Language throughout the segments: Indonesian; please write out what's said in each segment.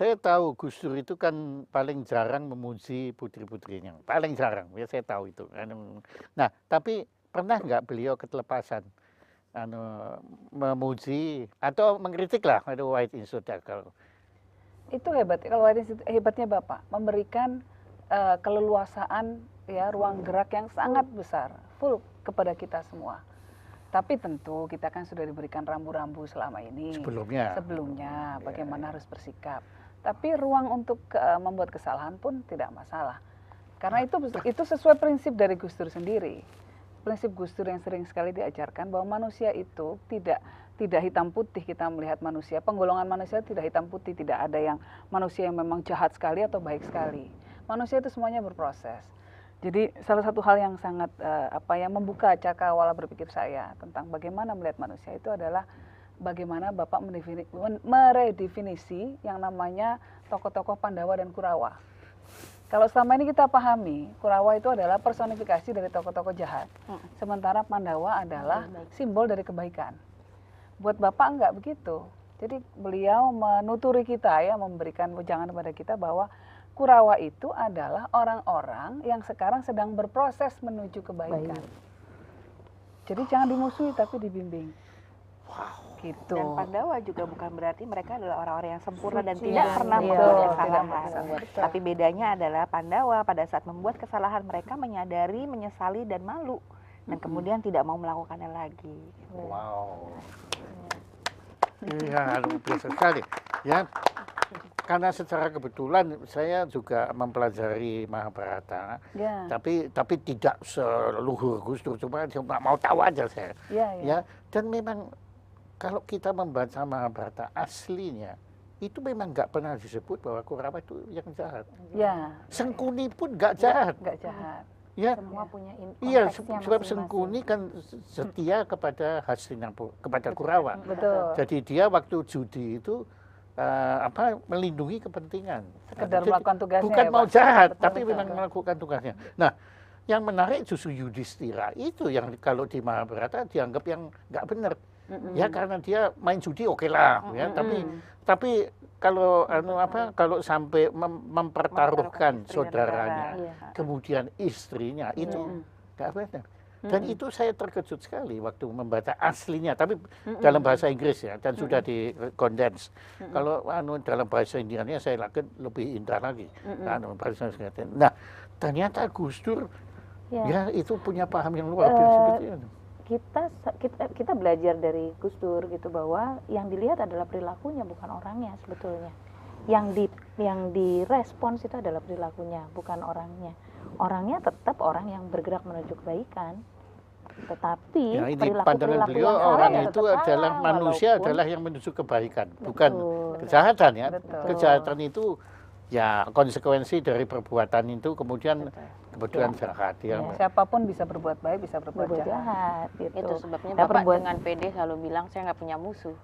saya tahu Gus Dur itu kan paling jarang memuji putri-putrinya, paling jarang, ya saya tahu itu. Nah, tapi pernah nggak beliau ketelepasan anu, memuji atau mengkritik lah ada White in Sodako? Itu hebat, kalau hebatnya Bapak, memberikan keleluasaan ya, ruang gerak yang sangat besar, full kepada kita semua. Tapi tentu kita kan sudah diberikan rambu-rambu selama ini. Sebelumnya bagaimana harus bersikap. Tapi ruang untuk membuat kesalahan pun tidak masalah. Karena itu sesuai prinsip dari Gus Dur sendiri. Prinsip Gus Dur yang sering sekali diajarkan bahwa manusia itu tidak hitam putih. Kita melihat manusia, penggolongan manusia tidak hitam putih, tidak ada yang manusia yang memang jahat sekali atau baik sekali. Manusia itu semuanya berproses. Jadi salah satu hal yang sangat yang membuka cakrawala berpikir saya tentang bagaimana melihat manusia itu adalah bagaimana Bapak meredefinisi yang namanya tokoh-tokoh Pandawa dan Kurawa. Kalau selama ini kita pahami, Kurawa itu adalah personifikasi dari tokoh-tokoh jahat. Sementara Pandawa adalah simbol dari kebaikan. Buat Bapak enggak begitu. Jadi beliau menuturi kita ya, memberikan wejangan kepada kita bahwa Kurawa itu adalah orang-orang yang sekarang sedang berproses menuju kebaikan. Jadi jangan dimusuhi tapi dibimbing. Gitu. Dan Pandawa juga bukan berarti mereka adalah orang-orang yang sempurna dan tidak pernah membuat kesalahan. Tapi bedanya adalah Pandawa pada saat membuat kesalahan mereka menyadari, menyesali dan malu dan kemudian tidak mau melakukannya lagi. Wow. Iya, luar biasa sekali. Ya, karena secara kebetulan saya juga mempelajari Mahabharata, tapi tidak seluhur Gus Dur, cuma mau tahu aja saya. Ya, dan memang kalau kita membaca Mahabharata aslinya, itu memang nggak pernah disebut bahwa Kurawa itu yang jahat. Ya. Sengkuni pun nggak jahat. Nggak jahat. Ya, semua punya sebab Sengkuni kan setia kepada Hastinapura, kepada Kurawa. Betul. Jadi dia waktu judi itu melindungi kepentingan. Sekedar melakukan tugasnya. Bukan ya, mau Pak? jahat, Betul, tapi memang melakukan tugasnya. Nah, yang menarik justru Yudhistira itu yang kalau di Mahabharata dianggap yang nggak benar. Ya karena dia main judi oke lah, ya. Tapi kalau kalau sampai mempertaruhkan saudaranya, kemudian istrinya itu nggak benar. Dan itu saya terkejut sekali waktu membaca aslinya, tapi dalam bahasa Inggris ya, dan sudah di condens. Kalau dalam bahasa Indianya saya lakukan lebih indah lagi. Nah, ternyata Gus Dur ya itu punya paham yang luar biasa seperti itu. Kita belajar dari Gus Dur gitu bahwa yang dilihat adalah perilakunya bukan orangnya sebetulnya. Yang direspons itu adalah perilakunya bukan orangnya. Orangnya tetap orang yang bergerak menuju kebaikan. Tetapi ya, ini pandangan beliau orang itu adalah manusia adalah yang menuju kebaikan, bukan kejahatan ya. Kejahatan itu ya konsekuensi dari perbuatan itu kemudian kebetulan jahat ya. Siapapun bisa berbuat baik, bisa berbuat jahat. Gitu. Itu sebabnya Bapak dengan pede selalu bilang saya nggak punya musuh.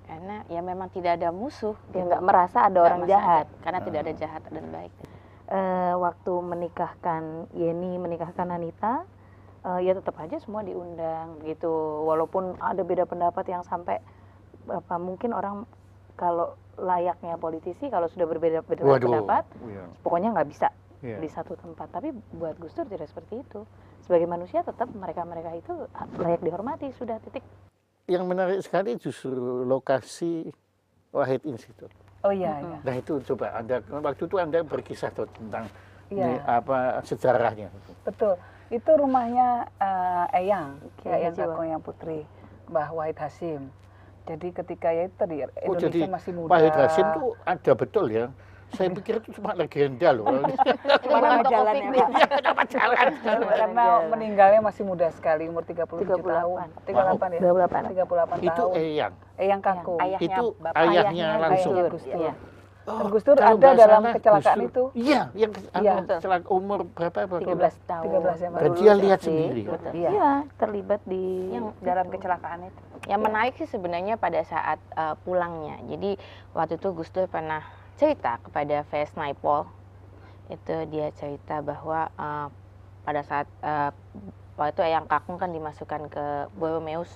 Karena ya memang tidak ada musuh. Dia nggak merasa ada orang jahat. Karena tidak ada jahat dan baik. Waktu menikahkan Yeni, menikahkan Anita, ya tetap aja semua diundang gitu. Walaupun ada beda pendapat yang sampai mungkin orang kalau layaknya politisi kalau sudah berbeda pendapat, pokoknya nggak bisa di satu tempat. Tapi buat Gus Dur tidak seperti itu. Sebagai manusia tetap mereka itu layak dihormati, sudah titik. Yang menarik sekali justru lokasi Wahid Institute. Oh iya. Nah itu coba waktu itu Anda berkisah tentang sejarahnya. Betul. Itu rumahnya Eyang Kakung yang putri, Mbah Wahid Hasyim. Jadi ketika ya itu tadi Indonesia masih muda. Wahid Hasyim itu ada betul ya. Saya pikir itu cuma legenda loh. Nama jalannya. Karena meninggalnya masih muda sekali, umur 37 tahun. 38 ya? 38 tahun. Itu Eyang Kakung. Itu ayahnya langsung. Gus Dur. Gus Dur ada dalam kecelakaan itu. Iya, yang umur berapa? 13 tahun. 13 ya. Dan dia lihat sendiri. Iya, terlibat di dalam kecelakaan itu. Yang menarik sih sebenarnya pada saat pulangnya. Jadi waktu itu Gus Dur pernah cerita kepada V.S. Naipaul. Itu dia cerita bahwa pada saat waktu itu Eyang Kakung kan dimasukkan ke Borromeus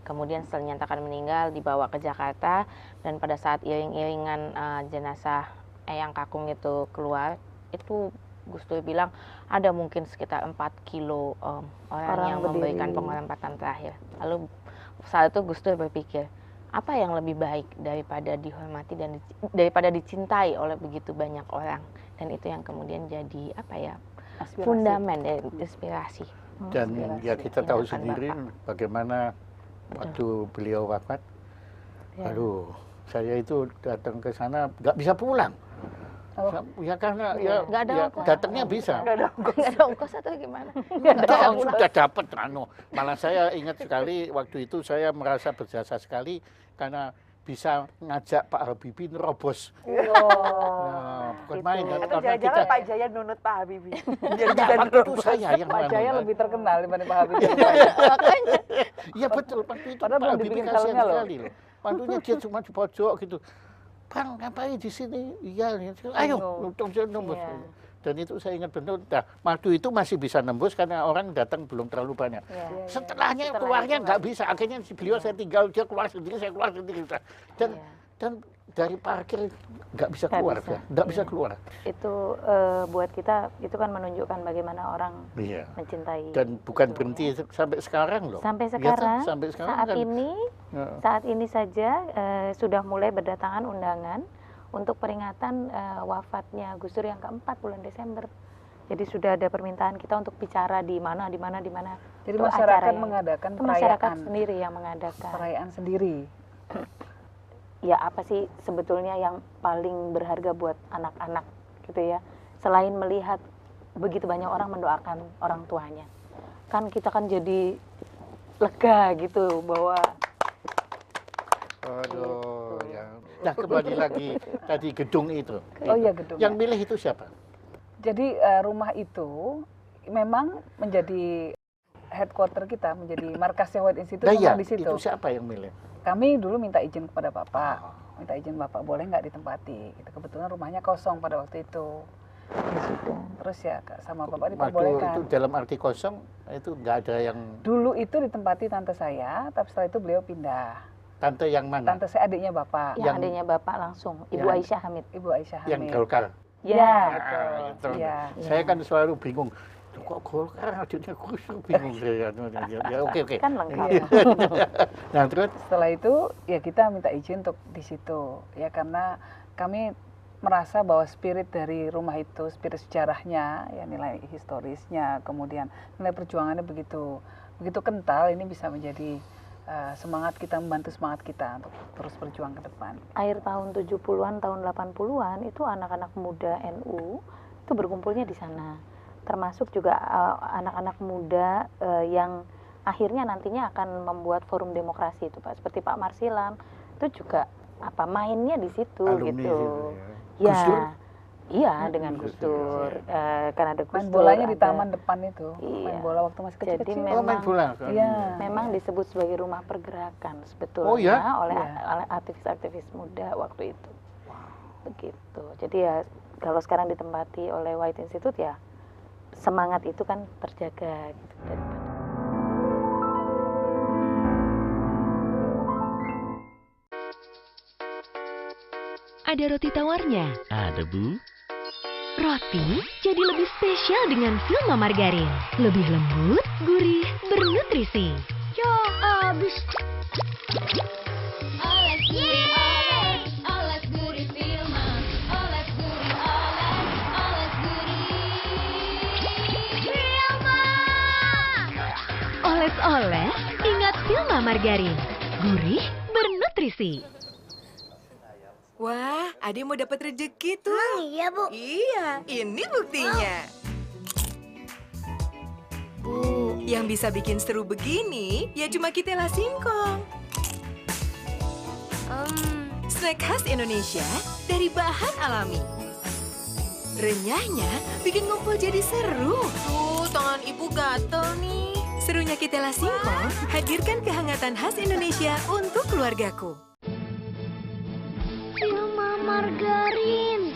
Kemudian setelah dinyatakan meninggal dibawa ke Jakarta, dan pada saat iring-iringan jenazah Eyang Kakung itu keluar, itu Gus Dur bilang ada mungkin sekitar 4 kilo orang yang berdiri. memberikan penghormatan terakhir. Lalu saat itu Gus Dur berpikir, apa yang lebih baik daripada dihormati dan daripada dicintai oleh begitu banyak orang, dan itu yang kemudian jadi apa ya, Aspirasi. fundamen dan inspirasi. Dan ya kita tahu Tindakan sendiri bagaimana waktu beliau wafat. Ya. Aduh, saya itu datang ke sana nggak bisa pulang. Oh. Ya karena ya, Nggak ada ya ongkos. datangnya bisa. Nggak ada ongkos atau gimana? Enggak, sudah dapat malah saya ingat sekali waktu itu saya merasa berjasa sekali karena bisa ngajak Pak Habibie nerobos. Nah, bukan main kan, Atau karena jangan-jangan kita Pak Jaya nunut Pak Habibie. enggak, waktu itu saya yang Pak Jaya anu, lebih terkenal dibanding Pak Habibie. Iya betul, waktu itu Padahal Pak belum Habibie dibikin kasihan filmnya loh. sekali loh. Waktunya dia cuma di pojok gitu. Bang, ngapain di sini? Iya, ayo, nembus. Iya. Dan itu saya ingat benar, nah, madu itu masih bisa nembus karena orang datang belum terlalu banyak. Ya. Setelahnya Setelah keluarnya itu nggak bisa, akhirnya si beliau saya tinggal, dia keluar sendiri, saya keluar sendiri. Dan Iya. dan dari parkir nggak bisa Nggak keluar, bisa. nggak bisa Iya. keluar. Itu buat kita itu kan menunjukkan bagaimana orang Iya. mencintai. Dan bukan Itu, berhenti ya. sampai sekarang loh. Sampai Iya, sekarang, sampai sekarang saat kan. ini Ya. saat ini saja sudah mulai berdatangan undangan untuk peringatan wafatnya Gus Dur yang keempat bulan Desember. Jadi sudah ada permintaan kita untuk bicara di mana. Jadi Itu masyarakat acara yang- mengadakan Itu masyarakat perayaan, sendiri yang mengadakan. perayaan sendiri. Ya apa sih sebetulnya yang paling berharga buat anak-anak gitu ya, selain melihat begitu banyak orang mendoakan orang tuanya, kan kita kan jadi lega gitu bahwa Aduh, ya. Nah kembali lagi tadi gedung itu. Oh iya, gedung. Yang milih itu siapa? Jadi rumah itu memang menjadi headquarter kita, menjadi markasnya White Institute Nah memang ya, di situ. itu siapa yang milih? Kami dulu minta izin kepada Bapak, minta izin Bapak boleh nggak ditempati. Gitu. Kebetulan rumahnya kosong pada waktu itu. Terus ya sama Bapak Waktu diperbolehkan. itu dalam arti kosong, itu nggak ada yang Dulu itu ditempati tante saya, tapi setelah itu beliau pindah. tante yang mana? Tante saya adiknya Bapak, yang Yang- adanya bapak langsung Ibu yang- Aisyah Hamid. Ibu Aisyah Yang Hamid. Golkar. Ya, Ah, betul. itu. Iya. Saya kan selalu bingung. "Loh, kok Golkar adiknya Gus Dur?" bingung saya. Ya oke. Iya. Kan lengkap. Nah terus Setelah itu ya kita minta izin untuk di situ ya, karena kami merasa bahwa spirit dari rumah itu, spirit sejarahnya, ya nilai historisnya, kemudian nilai perjuangannya begitu kental, ini bisa menjadi semangat kita, membantu semangat kita untuk terus berjuang ke depan. Akhir tahun 70-an, tahun 80-an itu anak-anak muda NU itu berkumpulnya di sana. Termasuk juga anak-anak muda yang akhirnya nantinya akan membuat forum demokrasi itu Pak. Seperti Pak Marsilam itu juga mainnya di situ alumni gitu. gitu ya. Gus Dur? Iya, dengan Gus Dur. Kan ada Gus Main Dur, bolanya di ada- taman depan itu, main Iya. bola waktu masih Jadi kecil-kecil. Oh main memang- bola kan? Iya. Memang disebut sebagai rumah pergerakan sebetulnya Oh, ya? oleh Iya. oleh aktivis-aktivis muda waktu itu. Begitu. Jadi ya kalau sekarang ditempati oleh White Institute ya semangat itu kan terjaga gitu daripada. Ada roti tawarnya. Ada, Bu. Roti jadi lebih spesial dengan Vilma Margarin. Lebih lembut, gurih, bernutrisi. Ya, habis. Oles gurih, oles gurih Vilma. Oles gurih, oles gurih Vilma. Oles-oles, ingat Vilma Margarin. Gurih, bernutrisi. Wah, Ade mau dapat rezeki tuh. Iya, Bu. Iya, ini buktinya. Bu, yang bisa bikin seru begini ya cuma kita lah singkong. Snack khas Indonesia dari bahan alami. Renyahnya bikin ngumpul jadi seru. Tuh, tangan ibu gatel nih. Serunya kita lah singkong, hadirkan kehangatan khas Indonesia untuk keluargaku. Vilma Margarin.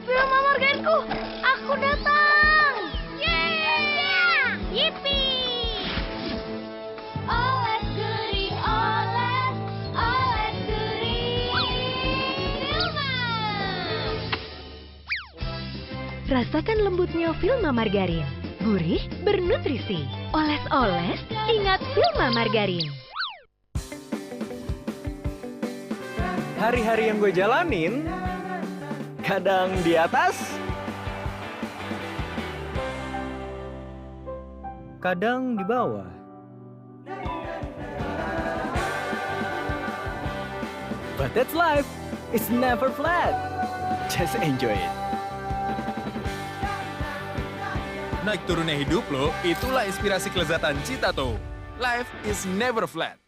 Vilma Margarinku, aku datang. Yeay! Yippee! Rasakan lembutnya Vilma Margarin. Gurih, bernutrisi. Oles-oles, ingat Vilma Margarin. Hari-hari yang gue jalanin, kadang di atas, kadang di bawah. But that's life. It's never flat. Just enjoy it. Naik turunnya hidup lo, itulah inspirasi kelezatan Citato. Life is never flat.